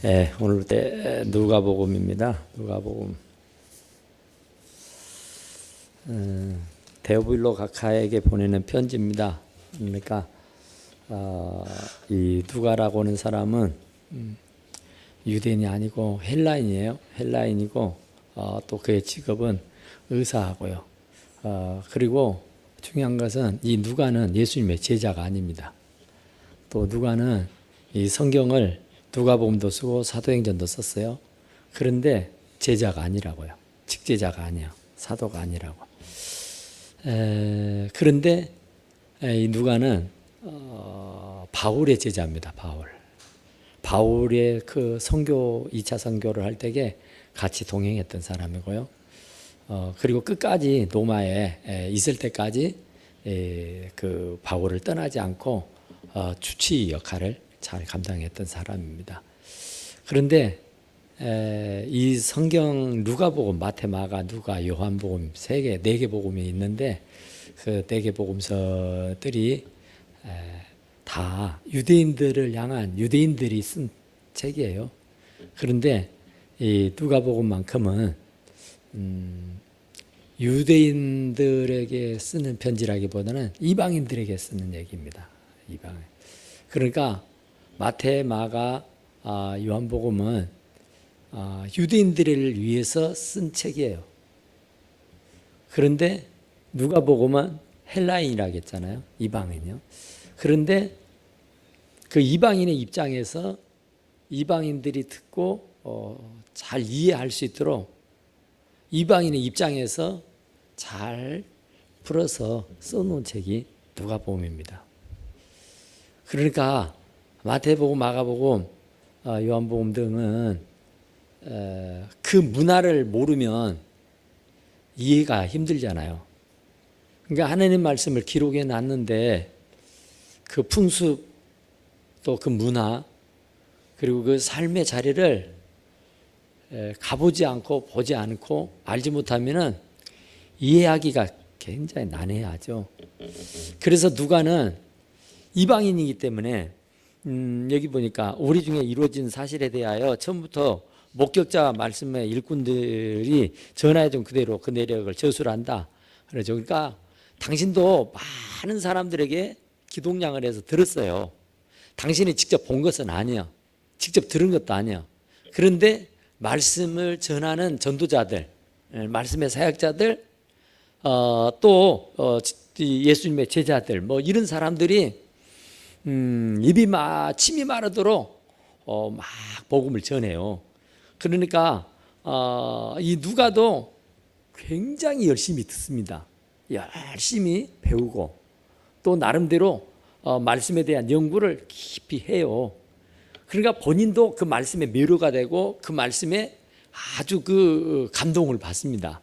오늘 누가복음입니다. 누가복음. 데오빌로 각하에게 보내는 편지입니다. 그러니까 이 누가라고 하는 사람은 유대인이 아니고 헬라인이에요. 헬라인이고 또 그의 직업은 의사하고요. 그리고 중요한 것은 이 누가는 예수님의 제자가 아닙니다. 또 누가는 이 성경을 누가복음도 쓰고 사도행전도 썼어요. 그런데 제자가 아니라고요. 직제자가 아니에요. 사도가 아니라고. 그런데 이 누가는 바울의 제자입니다. 바울의 그 선교 2차 선교를 할 때에 같이 동행했던 사람이고요. 그리고 끝까지 로마에 있을 때까지 그 바울을 떠나지 않고 주치 역할을 잘 감당했던 사람입니다. 그런데 이 성경 누가복음, 마태, 마가, 누가, 요한복음 네 개 복음이 있는데 그 네 개 복음서들이 다 유대인들을 향한 유대인들이 쓴 책이에요. 그런데 이 누가복음만큼은 유대인들에게 쓰는 편지라기보다는 이방인들에게 쓰는 얘기입니다. 이방인. 그러니까 마태, 마가, 요한복음은 유대인들을 위해서 쓴 책이에요. 그런데 누가복음은 헬라인이라고 했잖아요. 이방인이요. 그런데 그 이방인의 입장에서 이방인들이 듣고 잘 이해할 수 있도록 이방인의 입장에서 잘 풀어서 써놓은 책이 누가복음입니다. 그러니까 마태복음, 마가복음, 요한복음 등은 그 문화를 모르면 이해가 힘들잖아요. 그러니까 하나님 말씀을 기록해 놨는데 그 풍습 또 그 문화 그리고 그 삶의 자리를 가보지 않고 보지 않고 알지 못하면은 이해하기가 굉장히 난해하죠. 그래서 누가는 이방인이기 때문에 여기 보니까 우리 중에 이루어진 사실에 대하여 처음부터 목격자 말씀의 일꾼들이 전하여준 그대로 그 내력을 저술한다. 그러죠. 그러니까 당신도 많은 사람들에게 기독량을 해서 들었어요. 당신이 직접 본 것은 아니야. 직접 들은 것도 아니야. 그런데 말씀을 전하는 전도자들, 말씀의 사역자들, 또 예수님의 제자들, 뭐 이런 사람들이 침이 마르도록 막 복음을 전해요. 그러니까 이 누가도 굉장히 열심히 듣습니다. 열심히 배우고 또 나름대로 말씀에 대한 연구를 깊이 해요. 그러니까 본인도 그 말씀에 매료가 되고 그 말씀에 아주 그 감동을 받습니다.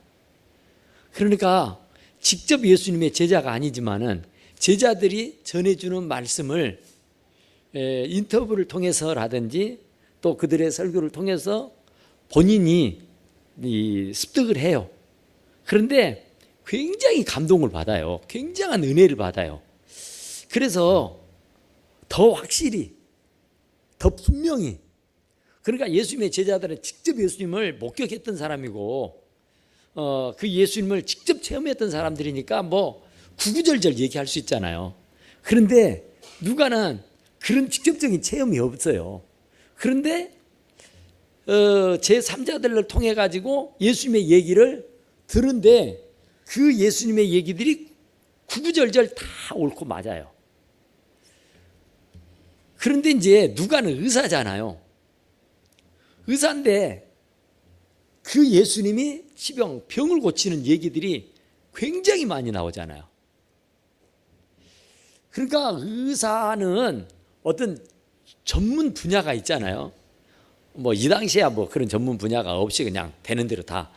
그러니까 직접 예수님의 제자가 아니지만은 제자들이 전해주는 말씀을 인터뷰를 통해서라든지 또 그들의 설교를 통해서 본인이 습득을 해요. 그런데 굉장히 감동을 받아요. 굉장한 은혜를 받아요. 그래서 더 확실히, 더 분명히, 그러니까 예수님의 제자들은 직접 예수님을 목격했던 사람이고 그 예수님을 직접 체험했던 사람들이니까 뭐 구구절절 얘기할 수 있잖아요. 그런데 누가는 그런 직접적인 체험이 없어요. 그런데 제3자들을 통해 가지고 예수님의 얘기를 들은데 그 예수님의 얘기들이 구구절절 다 옳고 맞아요. 그런데 이제 누가는 의사잖아요. 의사인데 그 예수님이 병을 고치는 얘기들이 굉장히 많이 나오잖아요. 그러니까 의사는 어떤 전문 분야가 있잖아요. 뭐 이 당시야 뭐 그런 전문 분야가 없이 그냥 되는 대로 다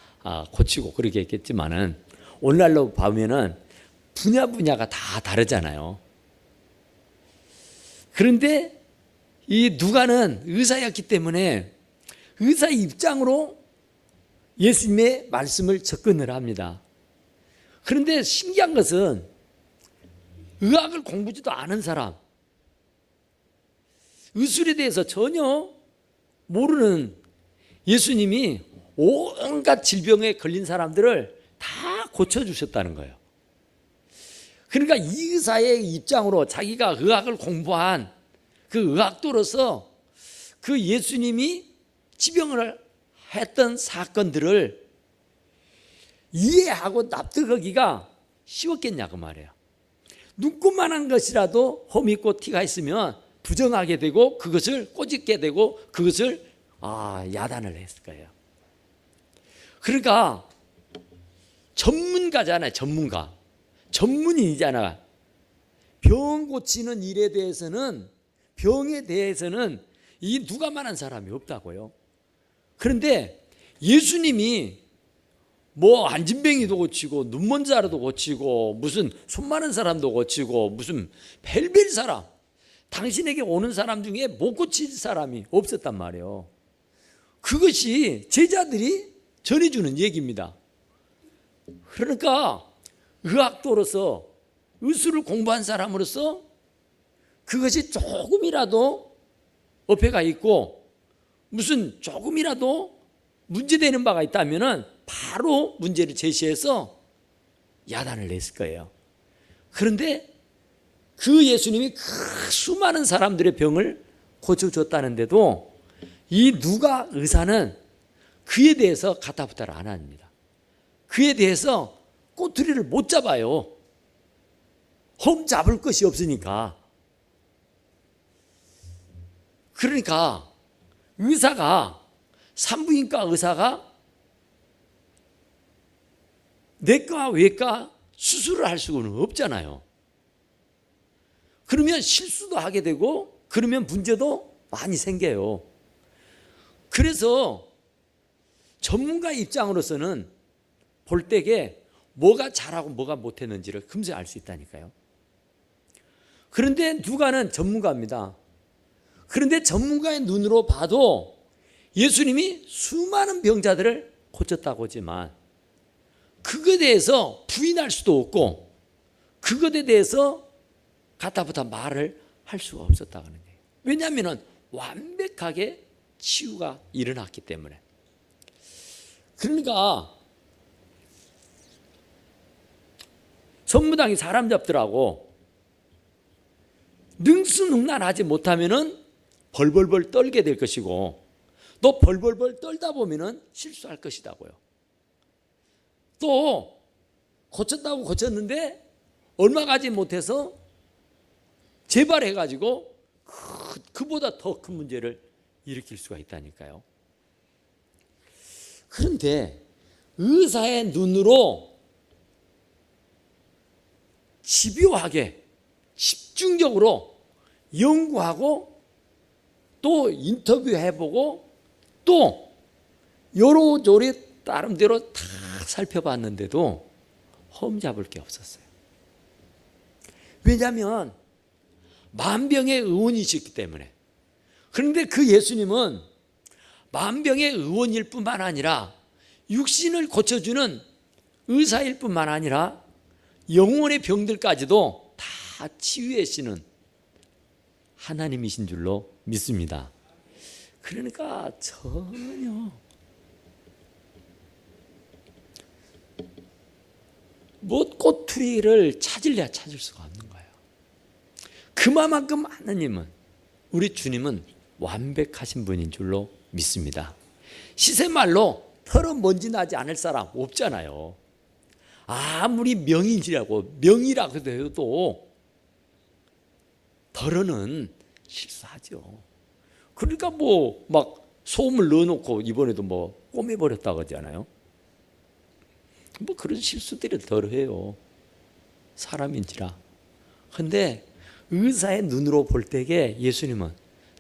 고치고 그렇게 했겠지만은 오늘날로 보면은 분야가 다 다르잖아요. 그런데 이 누가는 의사였기 때문에 의사의 입장으로 예수님의 말씀을 접근을 합니다. 그런데 신기한 것은 의학을 공부지도 않은 사람, 의술에 대해서 전혀 모르는 예수님이 온갖 질병에 걸린 사람들을 다 고쳐주셨다는 거예요. 그러니까 이 의사의 입장으로 자기가 의학을 공부한 그 의학도로서 그 예수님이 지병을 했던 사건들을 이해하고 납득하기가 쉬웠겠냐고 말이에요. 눈꽃만한 것이라도 험이 있고 티가 있으면 부정하게 되고 그것을 꼬집게 되고 그것을 야단을 했을 거예요. 그러니까 전문가잖아요. 전문인이잖아. 병 고치는 일에 대해서는, 병에 대해서는 이 누가만한 사람이 없다고요. 그런데 예수님이 뭐 안진뱅이도 고치고 눈먼 자라도 고치고 무슨 손 마른 사람도 고치고 무슨 별별 사람, 당신에게 오는 사람 중에 못 고칠 사람이 없었단 말이에요. 그것이 제자들이 전해주는 얘기입니다. 그러니까 의학도로서, 의술을 공부한 사람으로서 그것이 조금이라도 어폐가 있고 무슨 조금이라도 문제되는 바가 있다면 바로 문제를 제시해서 야단을 냈을 거예요. 그런데 그 예수님이 그 수많은 사람들의 병을 고쳐줬다는데도 이 누가 의사는 그에 대해서 가타부타를 안 합니다. 그에 대해서 꼬투리를 못 잡아요. 홈 잡을 것이 없으니까. 그러니까 의사가, 산부인과 의사가 내과, 외과 수술을 할 수는 없잖아요. 그러면 실수도 하게 되고 그러면 문제도 많이 생겨요. 그래서 전문가 입장으로서는 볼 때에 뭐가 잘하고 뭐가 못했는지를 금세 알 수 있다니까요. 그런데 누가는 전문가입니다. 그런데 전문가의 눈으로 봐도 예수님이 수많은 병자들을 고쳤다고 하지만 그것에 대해서 부인할 수도 없고 그것에 대해서 가타부타 말을 할 수가 없었다는 거예요. 왜냐하면 완벽하게 치유가 일어났기 때문에. 그러니까 전무당이 사람 잡더라고 능수능란하지 못하면은 벌벌벌 떨게 될 것이고 또 벌벌벌 떨다 보면은 실수할 것이다고요. 또 고쳤다고 고쳤는데 얼마 가지 못해서 재발해가지고 그보다 더 큰 문제를 일으킬 수가 있다니까요. 그런데 의사의 눈으로 집요하게 집중적으로 연구하고 또 인터뷰해보고 또 요로조리 나름대로 다 살펴봤는데도 험잡을 게 없었어요. 왜냐하면 만병의 의원이셨기 때문에. 그런데 그 예수님은 만병의 의원일 뿐만 아니라 육신을 고쳐주는 의사일 뿐만 아니라 영혼의 병들까지도 다 치유하시는 하나님이신 줄로 믿습니다. 그러니까 전혀 뭐 꼬투리를 찾을래야 찾을 수가 없는 거예요. 그만큼 하나님은, 우리 주님은 완벽하신 분인 줄로 믿습니다. 시세말로 털은 먼지 나지 않을 사람 없잖아요. 아무리 명인이라고 명이라고 해도 털은 실수하죠. 그러니까 뭐 막 소음을 넣어놓고 이번에도 뭐 꼬매버렸다고 하잖아요. 뭐 그런 실수들이 덜 해요. 사람인지라. 근데 의사의 눈으로 볼 때에 예수님은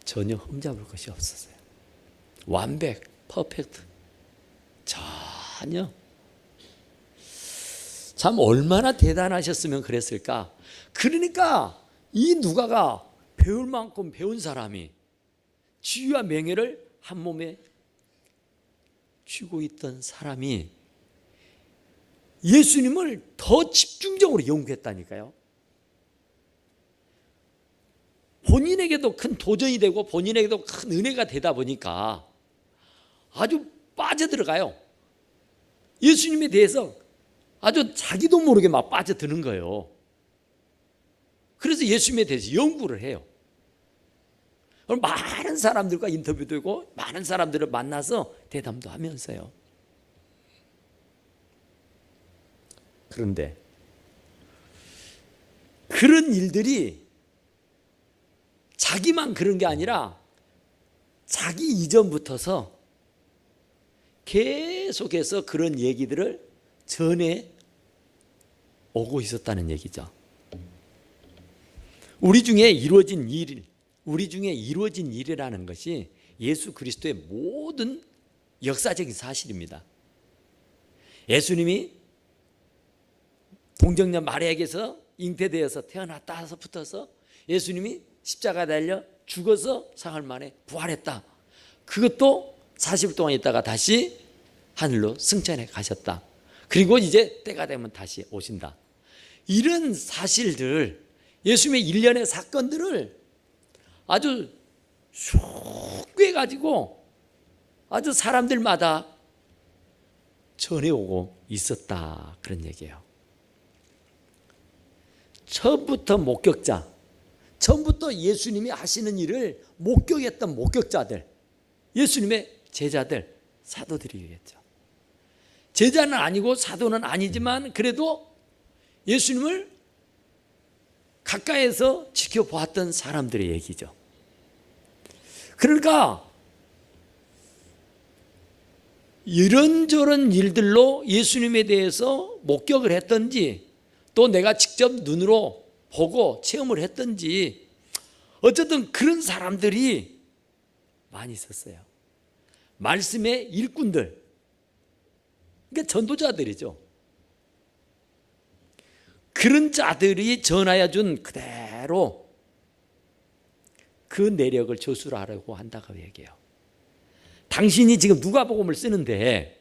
전혀 흠잡을 것이 없었어요. 완벽, 퍼펙트. 전혀. 참 얼마나 대단하셨으면 그랬을까. 그러니까 이 누가가 배울 만큼 배운 사람이 지위와 명예를 한 몸에 쥐고 있던 사람이 예수님을 더 집중적으로 연구했다니까요. 본인에게도 큰 도전이 되고 본인에게도 큰 은혜가 되다 보니까 아주 빠져들어가요. 예수님에 대해서 아주 자기도 모르게 막 빠져드는 거예요. 그래서 예수님에 대해서 연구를 해요. 많은 사람들과 인터뷰도 하고 많은 사람들을 만나서 대담도 하면서요. 그런데 그런 일들이 자기만 그런 게 아니라 자기 이전부터서 계속해서 그런 얘기들을 전해 오고 있었다는 얘기죠. 우리 중에 이루어진 일이라는 것이 예수 그리스도의 모든 역사적인 사실입니다. 예수님이 동정녀 마리아에게서 잉태되어서 태어났다서부터서 예수님이 십자가에 달려 죽어서 사흘 만에 부활했다. 그것도 40일 동안 있다가 다시 하늘로 승천해 가셨다. 그리고 이제 때가 되면 다시 오신다. 이런 사실들, 예수님의 일련의 사건들을 아주 쭉 해가지고 아주 사람들마다 전해오고 있었다. 그런 얘기예요. 처음부터 목격자, 처음부터 예수님이 하시는 일을 목격했던 목격자들, 예수님의 제자들, 사도들이겠죠. 제자는 아니고 사도는 아니지만 그래도 예수님을 가까이에서 지켜보았던 사람들의 얘기죠. 그러니까 이런저런 일들로 예수님에 대해서 목격을 했던지 또 내가 직접 눈으로 보고 체험을 했던지 어쨌든 그런 사람들이 많이 있었어요. 말씀의 일꾼들, 그러니까 전도자들이죠. 그런 자들이 전하여 준 그대로 그 내력을 저술하려고 한다고 얘기해요. 당신이 지금 누가복음을 쓰는데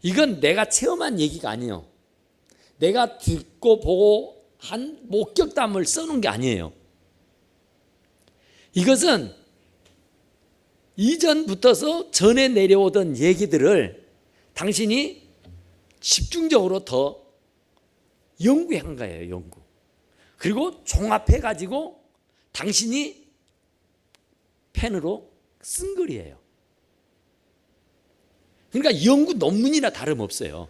이건 내가 체험한 얘기가 아니에요. 내가 듣고 보고 한 목격담을 써놓은 게 아니에요. 이것은 이전부터서 전해 내려오던 얘기들을 당신이 집중적으로 더 연구한 거예요. 연구. 그리고 종합해가지고 당신이 펜으로 쓴 글이에요. 그러니까 연구 논문이나 다름없어요.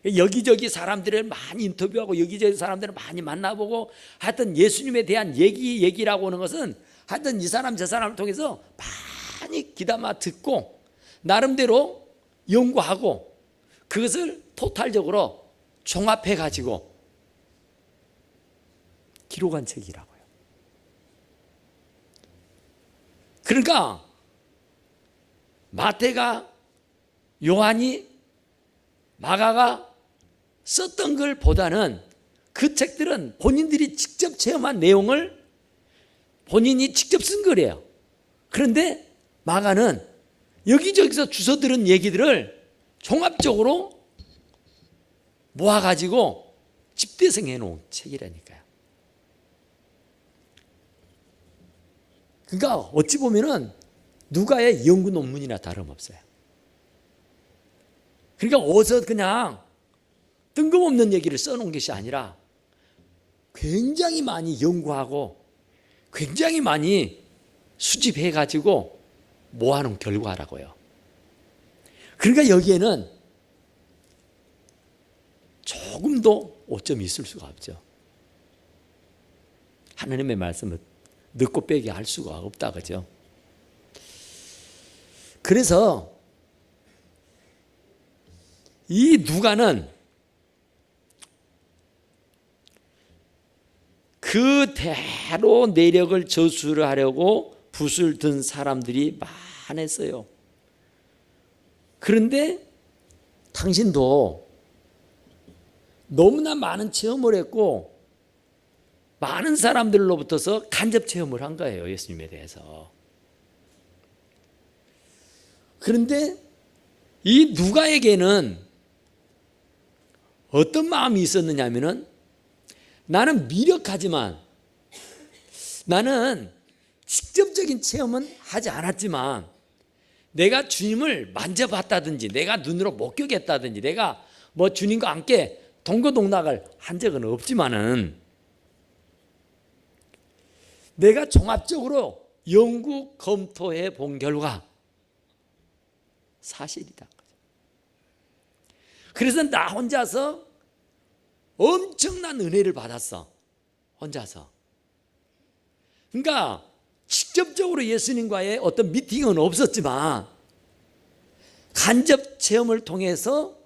여기저기 사람들을 많이 인터뷰하고 여기저기 사람들을 많이 만나보고 하여튼 예수님에 대한 얘기라고 하는 것은 하여튼 이 사람 저 사람을 통해서 많이 귀담아 듣고 나름대로 연구하고 그것을 토탈적으로 종합해 가지고 기록한 책이라고요. 그러니까 마태가, 요한이, 마가가 썼던 걸 보다는 그 책들은 본인들이 직접 체험한 내용을 본인이 직접 쓴 거래요. 그런데 마가는 여기저기서 주워들은 얘기들을 종합적으로 모아가지고 집대성해 놓은 책이라니까요. 그러니까 어찌 보면은 누가의 연구 논문이나 다름없어요. 그러니까 어디서 그냥 뜬금없는 얘기를 써놓은 것이 아니라 굉장히 많이 연구하고 굉장히 많이 수집해가지고 모아놓은 결과라고요. 그러니까 여기에는 조금도 오점이 있을 수가 없죠. 하나님의 말씀을 늦고 빼기 할 수가 없다, 그죠? 그래서 이 누가는 그대로 내력을 저술하려고 붓을 든 사람들이 많았어요. 그런데 당신도 너무나 많은 체험을 했고 많은 사람들로부터서 간접 체험을 한 거예요. 예수님에 대해서. 그런데 이 누가에게는 어떤 마음이 있었느냐 하면은 나는 미력하지만 나는 직접적인 체험은 하지 않았지만 내가 주님을 만져봤다든지 내가 눈으로 목격했다든지 내가 뭐 주님과 함께 동거동락을 한 적은 없지만은 내가 종합적으로 연구 검토해 본 결과 사실이다. 그래서 나 혼자서 엄청난 은혜를 받았어. 혼자서. 그러니까 직접적으로 예수님과의 어떤 미팅은 없었지만 간접 체험을 통해서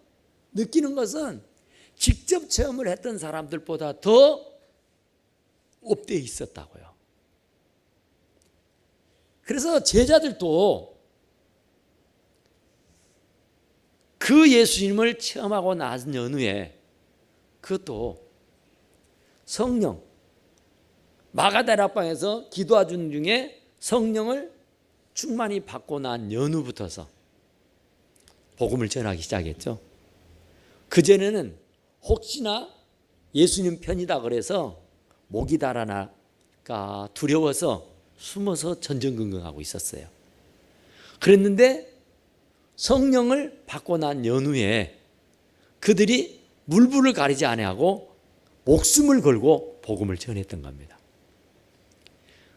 느끼는 것은 직접 체험을 했던 사람들보다 더 업되어 있었다고요. 그래서 제자들도 그 예수님을 체험하고 난 연후에 그것도 성령, 마가다락방에서 기도하던 중에 성령을 충만히 받고 난 연후부터서 복음을 전하기 시작했죠. 그전에는 혹시나 예수님 편이다 그래서 목이 달아날까 두려워서 숨어서 전전긍긍하고 있었어요. 그랬는데 성령을 받고 난 연후에 그들이 물불을 가리지 아니하고 목숨을 걸고 복음을 전했던 겁니다.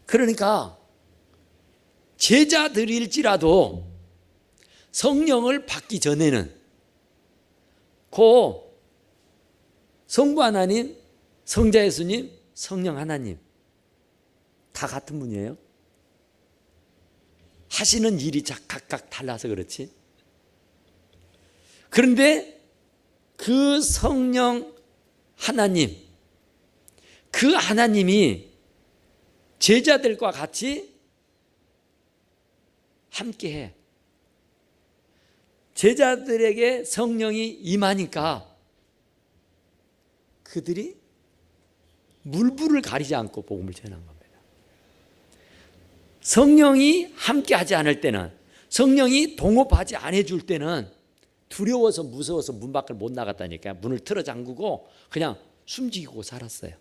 그러니까 제자들일지라도 성령을 받기 전에는 그 성부 하나님, 성자 예수님, 성령 하나님 다 같은 분이에요. 하시는 일이 각각 달라서 그렇지. 그런데 그 성령 하나님, 그 하나님이 제자들과 같이 함께해. 제자들에게 성령이 임하니까 그들이 물불을 가리지 않고 복음을 전한 겁니다. 성령이 함께하지 않을 때는, 성령이 동업하지 않아 줄 때는 두려워서 무서워서 문 밖을 못 나갔다니까. 문을 틀어 잠그고 그냥 숨지고 살았어요.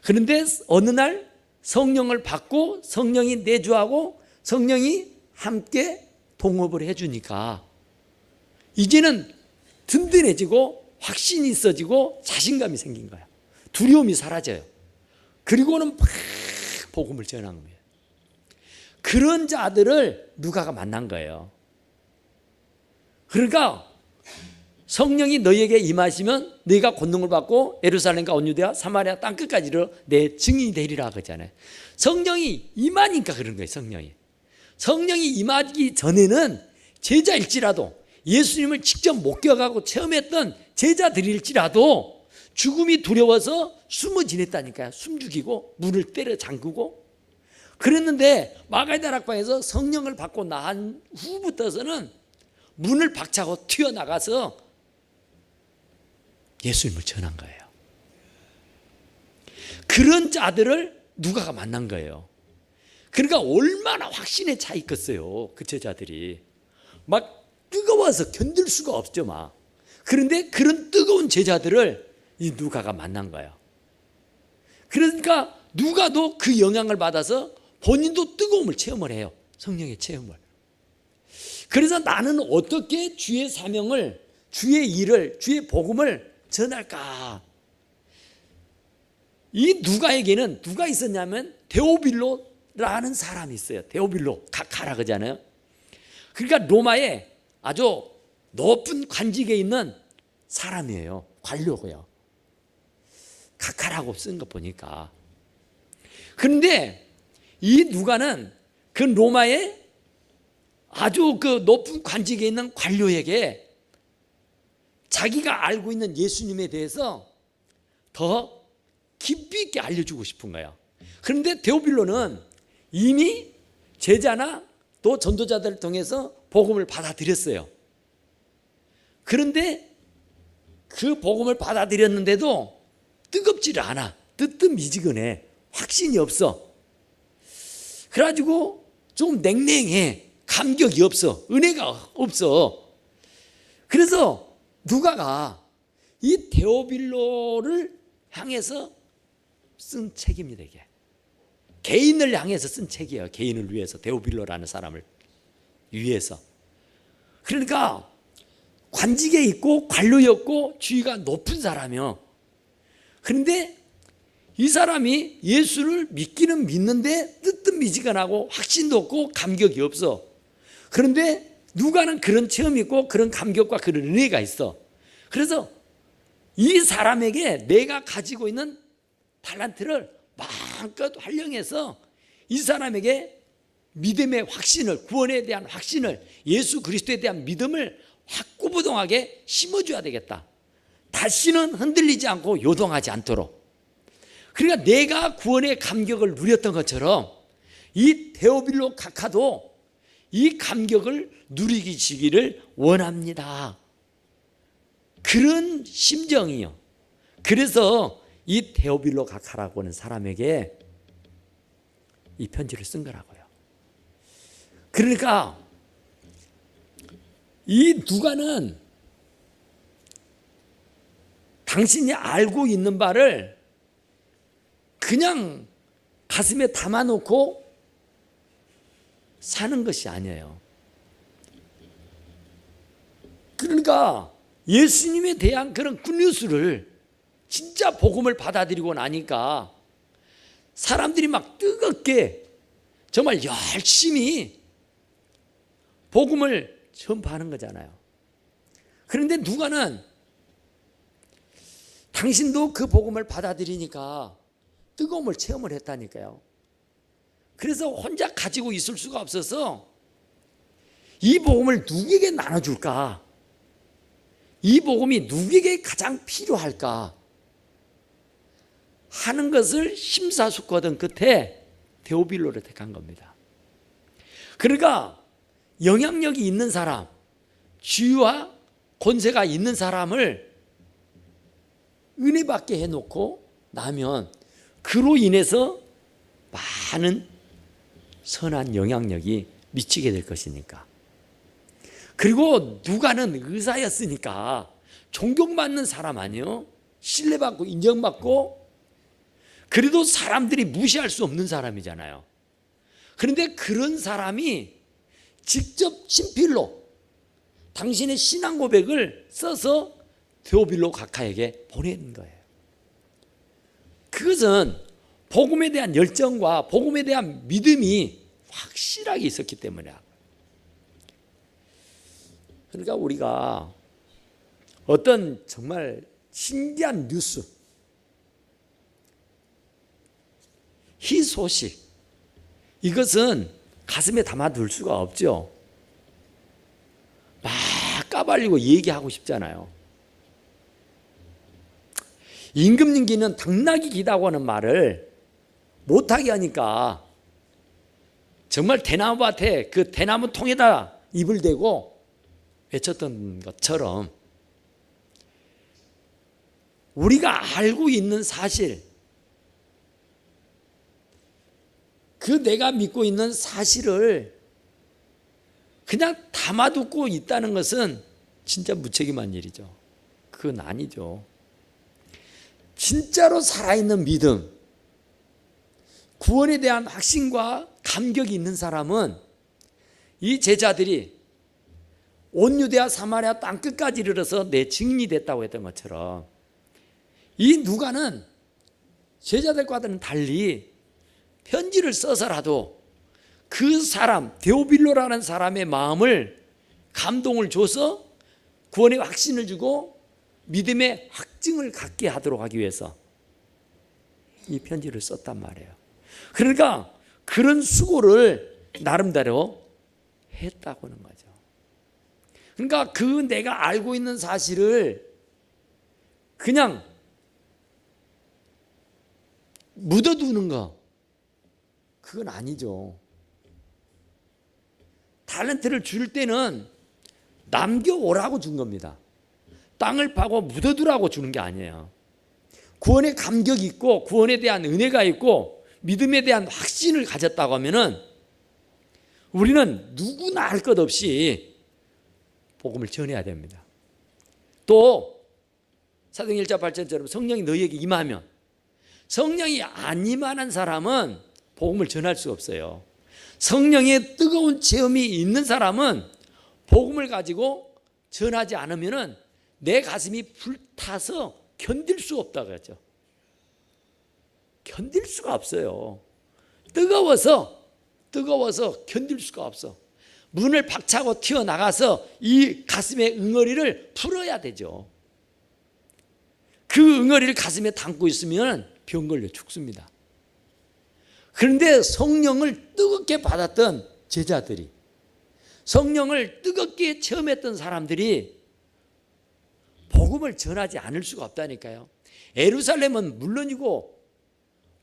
그런데 어느 날 성령을 받고 성령이 내주하고 성령이 함께 동업을 해주니까 이제는 든든해지고 확신이 있어지고 자신감이 생긴 거야. 두려움이 사라져요. 그리고는 막 복음을 전한 거예요. 그런 자들을 누가가 만난 거예요. 그러니까 성령이 너희에게 임하시면 너희가 권능을 받고 예루살렘과 온 유대와 사마리아 땅끝까지 이르러 내 증인이 되리라 그러잖아요. 성령이 임하니까 그런 거예요. 성령이 임하기 전에는 제자일지라도 예수님을 직접 목격하고 체험했던 제자들일지라도 죽음이 두려워서 숨어 지냈다니까요. 숨죽이고 문을 때려 잠그고 그랬는데 마가다락방에서 성령을 받고 난 후부터서는 문을 박차고 튀어나가서 예수님을 전한 거예요. 그런 자들을 누가가 만난 거예요. 그러니까 얼마나 확신에 차 있겠어요. 그 제자들이 막 뜨거워서 견딜 수가 없죠. 막. 그런데 그런 뜨거운 제자들을 이 누가가 만난 거예요. 그러니까 누가도 그 영향을 받아서 본인도 뜨거움을 체험을 해요. 성령의 체험을. 그래서 나는 어떻게 주의 사명을, 주의 일을, 주의 복음을 전할까? 이 누가에게는 누가 있었냐면 데오빌로라는 사람이 있어요. 데오빌로, 가라 그러잖아요. 그러니까 로마에 아주 높은 관직에 있는 사람이에요. 관료고요. 가라고 쓴 거 보니까. 그런데 이 누가는 그 로마의 아주 그 높은 관직에 있는 관료에게 자기가 알고 있는 예수님에 대해서 더 깊이 있게 알려주고 싶은 거예요. 그런데 데오빌로는 이미 제자나 또 전도자들을 통해서 복음을 받아들였어요. 그런데 그 복음을 받아들였는데도 뜨겁지를 않아. 뜨뜻미지근해. 확신이 없어. 그래가지고 좀 냉랭해. 감격이 없어. 은혜가 없어. 그래서 누가가 이 데오빌로를 향해서 쓴 책입니다. 이게 개인을 향해서 쓴 책이에요. 개인을 위해서, 데오빌로라는 사람을 위해서. 그러니까 관직에 있고 관료였고 지위가 높은 사람이요. 그런데 이 사람이 예수를 믿기는 믿는데 뜨뜻미지근하고 확신도 없고 감격이 없어. 그런데 누가는 그런 체험이 있고 그런 감격과 그런 은혜가 있어. 그래서 이 사람에게 내가 가지고 있는 달란트를 마음껏 활용해서 이 사람에게 믿음의 확신을, 구원에 대한 확신을, 예수 그리스도에 대한 믿음을 확고부동하게 심어줘야 되겠다. 다시는 흔들리지 않고 요동하지 않도록. 그러니까 내가 구원의 감격을 누렸던 것처럼 이 데오빌로 카카도 이 감격을 누리시기를 원합니다. 그런 심정이요. 그래서 이 데오빌로 카카라고 하는 사람에게 이 편지를 쓴 거라고요. 그러니까 이 누가는 당신이 알고 있는 바를 그냥 가슴에 담아놓고 사는 것이 아니에요. 그러니까 예수님에 대한 그런 굿뉴스를 진짜 복음을 받아들이고 나니까 사람들이 막 뜨겁게 정말 열심히 복음을 전파하는 거잖아요. 그런데 누가는 당신도 그 복음을 받아들이니까 뜨거움을 체험을 했다니까요. 그래서 혼자 가지고 있을 수가 없어서 이 복음을 누구에게 나눠줄까? 이 복음이 누구에게 가장 필요할까? 하는 것을 심사숙고하던 끝에 데오빌로를 택한 겁니다. 그러니까 영향력이 있는 사람, 지위와 권세가 있는 사람을 은혜받게 해놓고 나면 그로 인해서 많은 선한 영향력이 미치게 될 것이니까. 그리고 누가는 의사였으니까 존경받는 사람 아니에요? 신뢰받고 인정받고, 그래도 사람들이 무시할 수 없는 사람이잖아요. 그런데 그런 사람이 직접 친필로 당신의 신앙 고백을 써서 데오빌로 카카에게 보낸 거예요. 그것은 복음에 대한 열정과 복음에 대한 믿음이 확실하게 있었기 때문이야. 그러니까 우리가 어떤 정말 신기한 뉴스, 희소식, 이것은 가슴에 담아둘 수가 없죠. 막 까발리고 얘기하고 싶잖아요. 임금님기는 당나귀 기다고 하는 말을 못하게 하니까 정말 대나무밭에 그 대나무 통에다 입을 대고 외쳤던 것처럼 우리가 알고 있는 사실, 그 내가 믿고 있는 사실을 그냥 담아두고 있다는 것은 진짜 무책임한 일이죠. 그건 아니죠. 진짜로 살아있는 믿음, 구원에 대한 확신과 감격이 있는 사람은 이 제자들이 온 유대와 사마리아 땅 끝까지 이르러서 내 증인이 됐다고 했던 것처럼 이 누가는 제자들과는 달리 편지를 써서라도 그 사람, 데오빌로라는 사람의 마음을 감동을 줘서 구원의 확신을 주고 믿음의 확증을 갖게 하도록 하기 위해서 이 편지를 썼단 말이에요. 그러니까 그런 수고를 나름대로 했다고 하는 거죠. 그러니까 그 내가 알고 있는 사실을 그냥 묻어두는 거, 그건 아니죠. 탤런트를 줄 때는 남겨오라고 준 겁니다. 땅을 파고 묻어두라고 주는 게 아니에요. 구원의 감격이 있고 구원에 대한 은혜가 있고 믿음에 대한 확신을 가졌다고 하면은 우리는 누구나 할 것 없이 복음을 전해야 됩니다. 또 사도행 1장 8절처럼 성령이 너희에게 임하면, 성령이 안 임하는 사람은 복음을 전할 수가 없어요. 성령의 뜨거운 체험이 있는 사람은 복음을 가지고 전하지 않으면 내 가슴이 불타서 견딜 수 없다고 하죠. 견딜 수가 없어요. 뜨거워서 견딜 수가 없어. 문을 박차고 튀어나가서 이 가슴의 응어리를 풀어야 되죠. 그 응어리를 가슴에 담고 있으면 병 걸려 죽습니다. 그런데 성령을 뜨겁게 받았던 제자들이, 성령을 뜨겁게 체험했던 사람들이 복음을 전하지 않을 수가 없다니까요. 예루살렘은 물론이고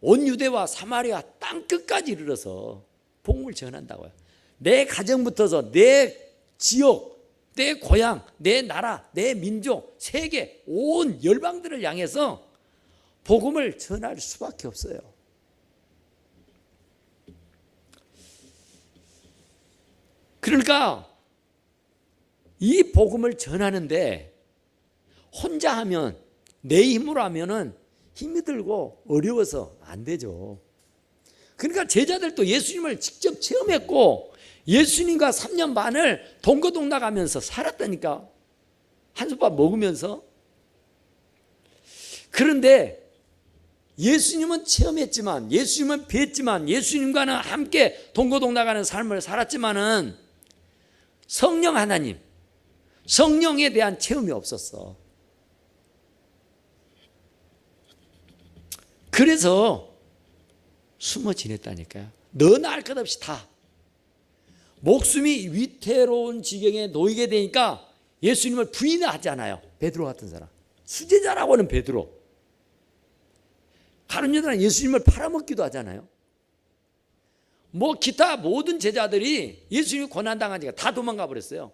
온 유대와 사마리아 땅끝까지 이르러서 복음을 전한다고요. 내 가정부터서 내 지역, 내 고향, 내 나라, 내 민족, 세계, 온 열방들을 향해서 복음을 전할 수밖에 없어요. 그러니까 이 복음을 전하는데 혼자 하면, 내 힘으로 하면은 힘이 들고 어려워서 안 되죠. 그러니까 제자들도 예수님을 직접 체험했고 예수님과 3년 반을 동거동락하면서 살았다니까. 한솥밥 먹으면서. 그런데 예수님은 체험했지만, 예수님은 뵀지만, 예수님과는 함께 동거동락하는 삶을 살았지만은 성령 하나님, 성령에 대한 체험이 없었어. 그래서 숨어 지냈다니까요. 너나 할 것 없이 다. 목숨이 위태로운 지경에 놓이게 되니까 예수님을 부인하잖아요. 베드로 같은 사람. 수제자라고 하는 베드로. 다른 여자는 예수님을 팔아먹기도 하잖아요. 뭐 기타 모든 제자들이 예수님이 고난당하니까 다 도망가 버렸어요.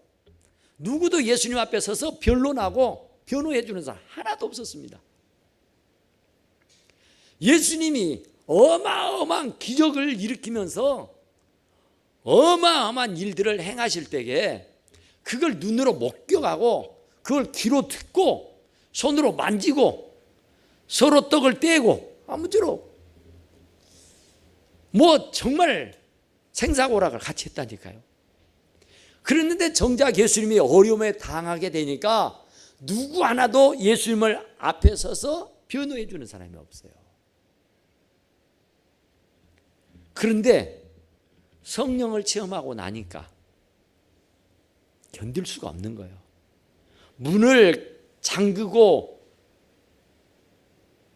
누구도 예수님 앞에 서서 변론하고 변호해 주는 사람 하나도 없었습니다. 예수님이 어마어마한 기적을 일으키면서 어마어마한 일들을 행하실 때에 그걸 눈으로 목격하고 그걸 귀로 듣고 손으로 만지고 서로 떡을 떼고 아무쪼록 뭐 정말 생사고락을 같이 했다니까요. 그랬는데 정작 예수님이 어려움에 당하게 되니까 누구 하나도 예수님을 앞에 서서 변호해 주는 사람이 없어요. 그런데 성령을 체험하고 나니까 견딜 수가 없는 거예요. 문을 잠그고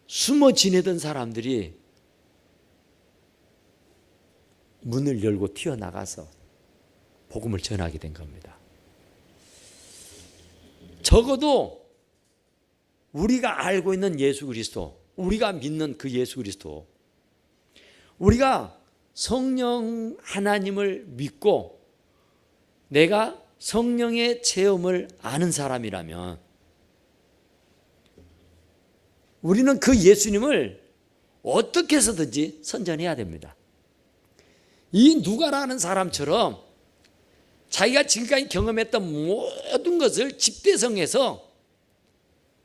숨어 지내던 사람들이 문을 열고 튀어나가서 복음을 전하게 된 겁니다. 적어도 우리가 알고 있는 예수 그리스도, 우리가 믿는 그 예수 그리스도, 우리가 성령 하나님을 믿고 내가 성령의 체험을 아는 사람이라면 우리는 그 예수님을 어떻게 해서든지 선전해야 됩니다. 이 누가라는 사람처럼 자기가 지금까지 경험했던 모든 것을 집대성해서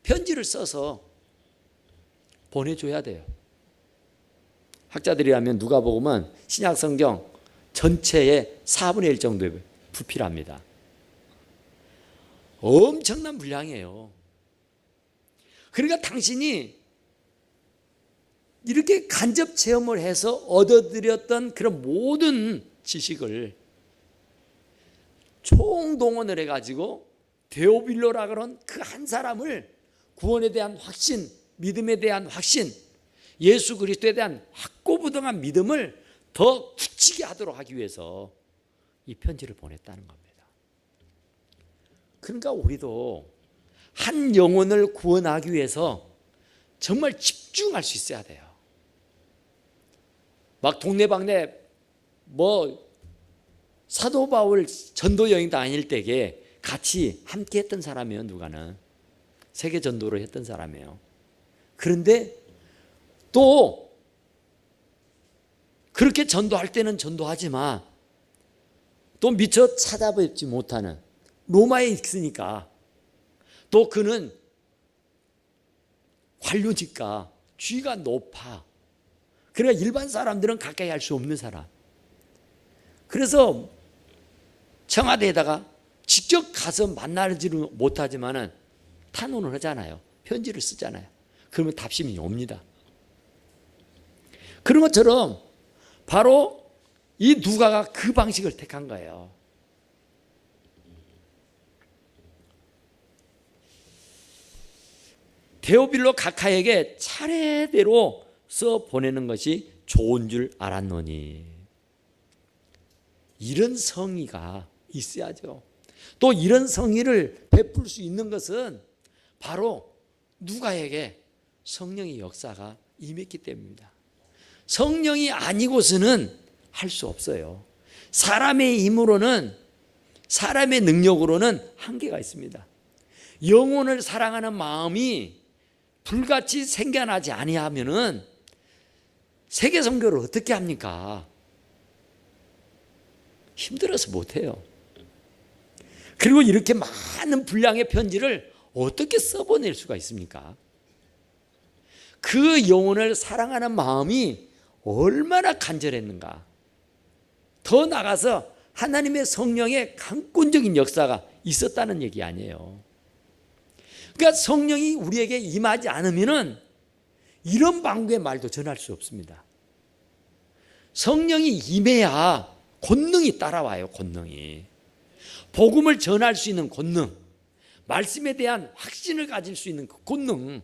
편지를 써서 보내줘야 돼요. 학자들이 하면 누가복음은 신약 성경 전체의 4분의 1 정도에 부필합니다. 엄청난 분량이에요. 그러니까 당신이 이렇게 간접 체험을 해서 얻어들였던 그런 모든 지식을 총동원을 해가지고 데오빌로라 그런 그 한 사람을 구원에 대한 확신, 믿음에 대한 확신, 예수 그리스도에 대한 확고부동한 믿음을 더 굳히게 하도록 하기 위해서 이 편지를 보냈다는 겁니다. 그러니까 우리도 한 영혼을 구원하기 위해서 정말 집중할 수 있어야 돼요. 막 동네방네 뭐 사도 바울 전도 여행 다닐 때에 같이 함께 했던 사람이에요. 누가는 세계 전도를 했던 사람이에요. 그런데 또 그렇게 전도할 때는 전도하지만 또 미처 찾아뵙지 못하는 로마에 있으니까 또 그는 관료니까 쥐가 높아. 그러니까 일반 사람들은 가까이 할 수 없는 사람. 그래서 청와대에다가 직접 가서 만나지는 못하지만은 탄원을 하잖아요. 편지를 쓰잖아요. 그러면 답심이 옵니다. 그런 것처럼 바로 이 누가가 그 방식을 택한 거예요. 데오빌로 각하에게 차례대로 써 보내는 것이 좋은 줄 알았노니. 이런 성의가 있어야죠. 또 이런 성의를 베풀 수 있는 것은 바로 누가에게 성령의 역사가 임했기 때문입니다. 성령이 아니고서는 할 수 없어요. 사람의 힘으로는, 사람의 능력으로는 한계가 있습니다. 영혼을 사랑하는 마음이 불같이 생겨나지 아니하면은 세계 선교를 어떻게 합니까? 힘들어서 못해요. 그리고 이렇게 많은 분량의 편지를 어떻게 써보낼 수가 있습니까? 그 영혼을 사랑하는 마음이 얼마나 간절했는가. 더 나가서 하나님의 성령의 강권적인 역사가 있었다는 얘기 아니에요. 그러니까 성령이 우리에게 임하지 않으면은 이런 방구의 말도 전할 수 없습니다. 성령이 임해야 권능이 따라와요. 권능이. 복음을 전할 수 있는 권능, 말씀에 대한 확신을 가질 수 있는 그 권능,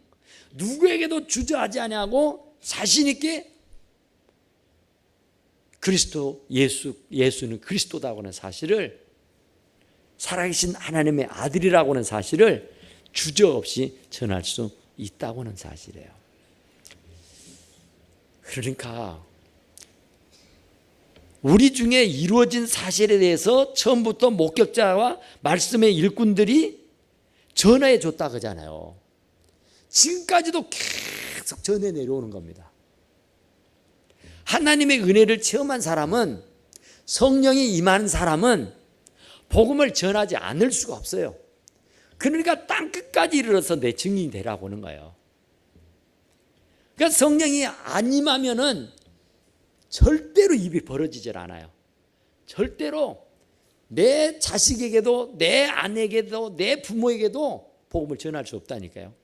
누구에게도 주저하지 아니하고 자신 있게 그리스도 예수는 그리스도다고 하는 사실을, 살아계신 하나님의 아들이라고 하는 사실을 주저없이 전할 수 있다고 하는 사실이에요. 그러니까 우리 중에 이루어진 사실에 대해서 처음부터 목격자와 말씀의 일꾼들이 전해 줬다 그러잖아요. 지금까지도 계속 전해 내려오는 겁니다. 하나님의 은혜를 체험한 사람은, 성령이 임하는 사람은 복음을 전하지 않을 수가 없어요. 그러니까 땅끝까지 이르러서 내 증인이 되라고 하는 거예요. 그러니까 성령이 안 임하면은 절대로 입이 벌어지질 않아요. 절대로 내 자식에게도, 내 아내에게도, 내 부모에게도 복음을 전할 수 없다니까요.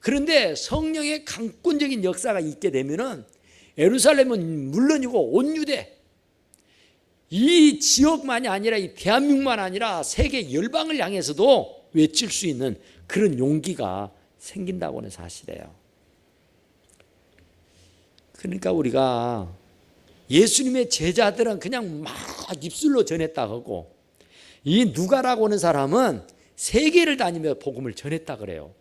그런데 성령의 강권적인 역사가 있게 되면은 예루살렘은 물론이고 온 유대, 이 지역만이 아니라 이 대한민국만 아니라 세계 열방을 향해서도 외칠 수 있는 그런 용기가 생긴다고 하는 사실이에요. 그러니까 우리가 예수님의 제자들은 그냥 막 입술로 전했다 하고, 이 누가라고 하는 사람은 세계를 다니며 복음을 전했다 그래요.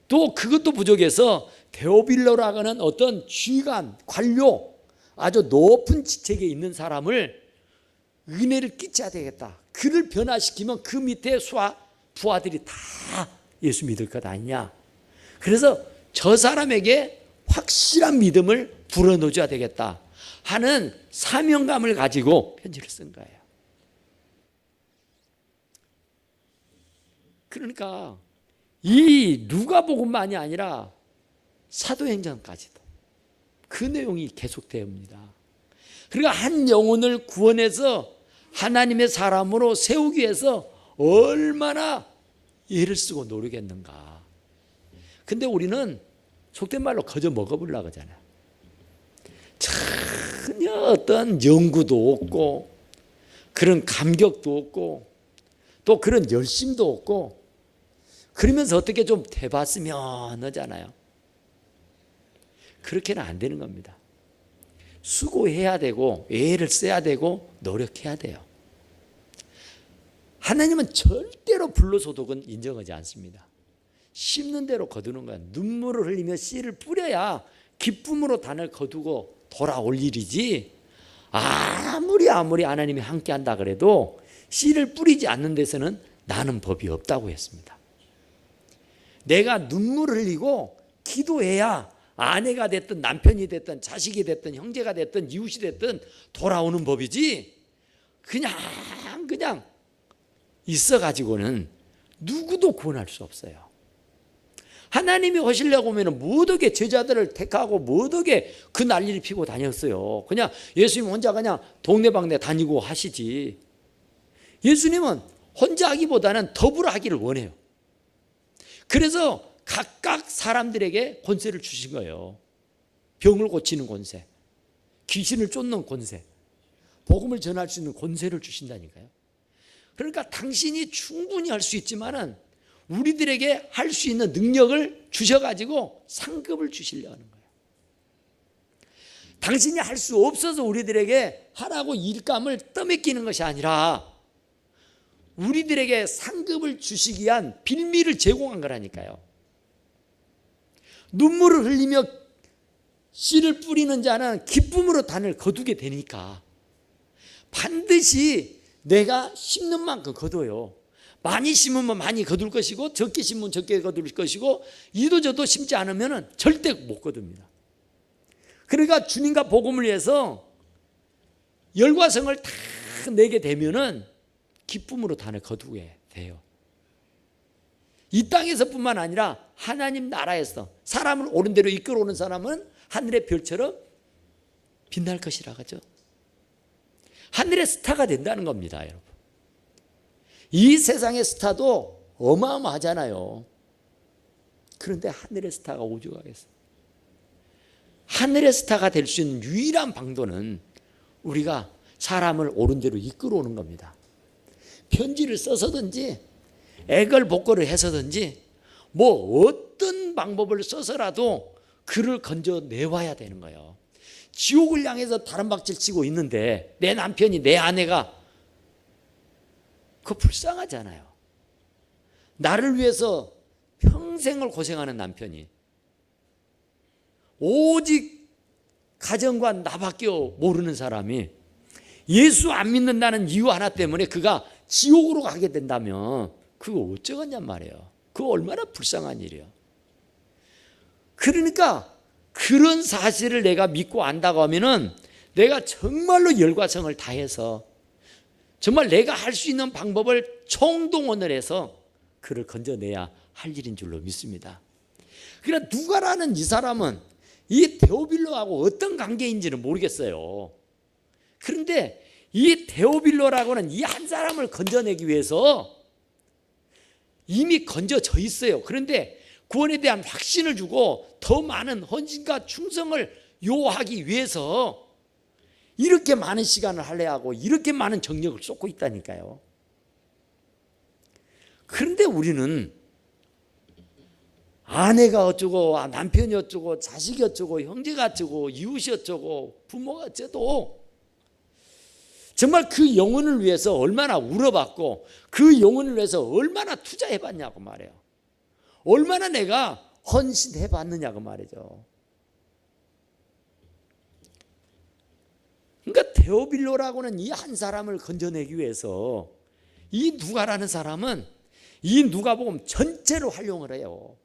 또 그것도 부족해서 데오빌로라고 하는 어떤 쥐관, 관료, 아주 높은 직책에 있는 사람을 은혜를 끼쳐야 되겠다. 그를 변화시키면 그 밑에 부하들이 다 예수 믿을 것 아니냐. 그래서 저 사람에게 확실한 믿음을 불어넣어줘야 되겠다 하는 사명감을 가지고 편지를 쓴 거예요. 그러니까 이 누가복음만이 아니라 사도행전까지도 그 내용이 계속됩니다. 그러니까 한 영혼을 구원해서 하나님의 사람으로 세우기 위해서 얼마나 애를 쓰고 노력했는가. 근데 우리는 속된 말로 거저 먹어보려고 하잖아요. 전혀 어떤 연구도 없고 그런 감격도 없고 또 그런 열심도 없고, 그러면서 어떻게 좀 돼봤으면 하잖아요. 그렇게는 안 되는 겁니다. 수고해야 되고 애를 써야 되고 노력해야 돼요. 하나님은 절대로 불로소득은 인정하지 않습니다. 심는 대로 거두는 거야. 눈물을 흘리며 씨를 뿌려야 기쁨으로 단을 거두고 돌아올 일이지, 아무리 하나님이 함께한다 그래도 씨를 뿌리지 않는 데서는 나는 법이 없다고 했습니다. 내가 눈물을 흘리고 기도해야 아내가 됐든 남편이 됐든 자식이 됐든 형제가 됐든 이웃이 됐든 돌아오는 법이지, 그냥 있어가지고는 누구도 구원할 수 없어요. 하나님이 하시려고 하면 못하게 제자들을 택하고 못하게 그 난리를 피고 다녔어요. 그냥 예수님 혼자 그냥 동네방네 다니고 하시지. 예수님은 혼자 하기보다는 더불어 하기를 원해요. 그래서 각각 사람들에게 권세를 주신 거예요. 병을 고치는 권세, 귀신을 쫓는 권세, 복음을 전할 수 있는 권세를 주신다니까요. 그러니까 당신이 충분히 할 수 있지만은 우리들에게 할 수 있는 능력을 주셔가지고 상급을 주시려는 거예요. 당신이 할 수 없어서 우리들에게 하라고 일감을 떠맡기는 것이 아니라 우리들에게 상급을 주시기 위한 빌미를 제공한 거라니까요. 눈물을 흘리며 씨를 뿌리는 자는 기쁨으로 단을 거두게 되니까 반드시 내가 심는 만큼 거둬요. 많이 심으면 많이 거둘 것이고 적게 심으면 적게 거둘 것이고 이도저도 심지 않으면 절대 못 거둡니다. 그러니까 주님과 복음을 위해서 열과 성을 다 내게 되면은 기쁨으로 단을 거두게 돼요. 이 땅에서뿐만 아니라 하나님 나라에서 사람을 옳은 대로 이끌어오는 사람은 하늘의 별처럼 빛날 것이라 하죠. 하늘의 스타가 된다는 겁니다, 여러분. 이 세상의 스타도 어마어마하잖아요. 그런데 하늘의 스타가 오죽하겠어요. 하늘의 스타가 될 수 있는 유일한 방도는 우리가 사람을 옳은 대로 이끌어오는 겁니다. 편지를 써서든지 애걸복걸을 해서든지 뭐 어떤 방법을 써서라도 그를 건져내와야 되는 거예요. 지옥을 향해서 다른 박질 치고 있는데 내 남편이, 내 아내가 그거 불쌍하잖아요. 나를 위해서 평생을 고생하는 남편이 오직 가정과 나밖에 모르는 사람이 예수 안 믿는다는 이유 하나 때문에 그가 지옥으로 가게 된다면 그거 어쩌겠냔 말이에요. 그거 얼마나 불쌍한 일이에요. 그러니까 그런 사실을 내가 믿고 안다고 하면은 내가 정말로 열과 성을 다해서 정말 내가 할 수 있는 방법을 총동원을 해서 그를 건져내야 할 일인 줄로 믿습니다. 그러나 누가라는 이 사람은 이 데오빌로하고 어떤 관계인지는 모르겠어요. 그런데 이 데오빌로라고는 이 한 사람을 건져내기 위해서 이미 건져져 있어요. 그런데 구원에 대한 확신을 주고 더 많은 헌신과 충성을 요하기 위해서 이렇게 많은 시간을 할애하고 이렇게 많은 정력을 쏟고 있다니까요. 그런데 우리는 아내가 어쩌고 남편이 어쩌고 자식이 어쩌고 형제가 어쩌고 이웃이 어쩌고 부모가 어쩌도 정말 그 영혼을 위해서 얼마나 울어봤고 그 영혼을 위해서 얼마나 투자해봤냐고 말해요. 얼마나 내가 헌신해봤느냐고 말이죠. 그러니까 데오빌로라고는 이 한 사람을 건져내기 위해서 이 누가라는 사람은 이 누가복음 전체로 활용을 해요.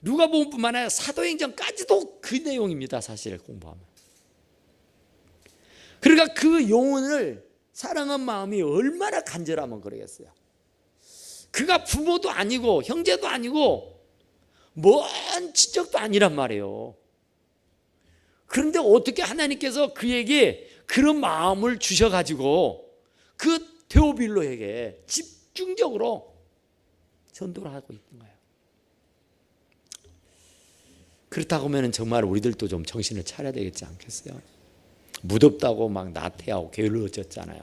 누가복음뿐만 아니라 사도행전까지도 그 내용입니다. 사실 공부하면. 그러니까 그 영혼을 사랑한 마음이 얼마나 간절하면 그러겠어요. 그가 부모도 아니고 형제도 아니고 먼 친척도 아니란 말이에요. 그런데 어떻게 하나님께서 그에게 그런 마음을 주셔가지고 그 데오빌로에게 집중적으로 전도를 하고 있는 거예요. 그렇다고 하면 정말 우리들도 좀 정신을 차려야 되겠지 않겠어요? 무덥다고 막 나태하고 게을러졌잖아요.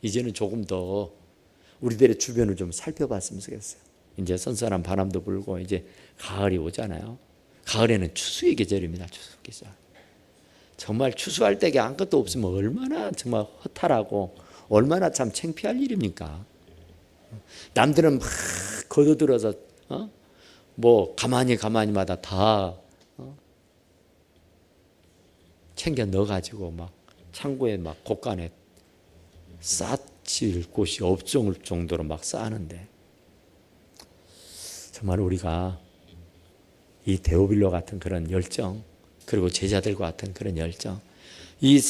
이제는 조금 더 우리들의 주변을 좀 살펴봤으면 좋겠어요. 이제 선선한 바람도 불고 이제 가을이 오잖아요. 가을에는 추수의 계절입니다. 추수 계절. 정말 추수할 때가 아무것도 없으면 얼마나 정말 허탈하고 얼마나 참 창피할 일입니까? 남들은 막 거둬들어서 뭐 가마니마다 다 챙겨 넣어가지고 막 창고에 막 곳간에 쌓칠 곳이 없을 정도로 막 쌓는데 정말 우리가 이 데오빌로 같은 그런 열정 그리고 제자들과 같은 그런 열정 이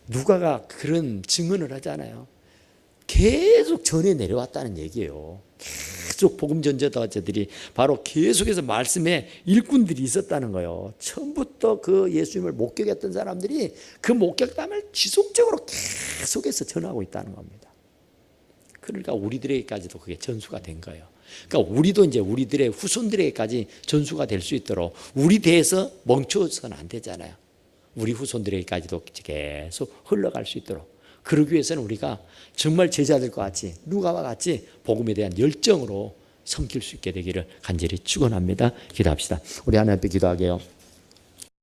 누가가 그런 증언을 하잖아요. 계속 전해 내려왔다는 얘기예요. 계속 복음 전도자들이 바로 계속해서 말씀의 일꾼들이 있었다는 거예요. 처음부터 그 예수님을 목격했던 사람들이 그 목격담을 지속적으로 계속해서 전하고 있다는 겁니다. 그러니까 우리들에게까지도 그게 전수가 된 거예요. 그러니까 우리도 이제 우리들의 후손들에게까지 전수가 될 수 있도록 우리 대해서 멈춰서는 안 되잖아요. 우리 후손들에게까지도 계속 흘러갈 수 있도록. 그러기 위해서는 우리가 정말 제자들과 같이 누가와 같이 복음에 대한 열정으로 섬길 수 있게 되기를 간절히 축원합니다. 기도합시다. 우리 하나님 앞에 기도하게요.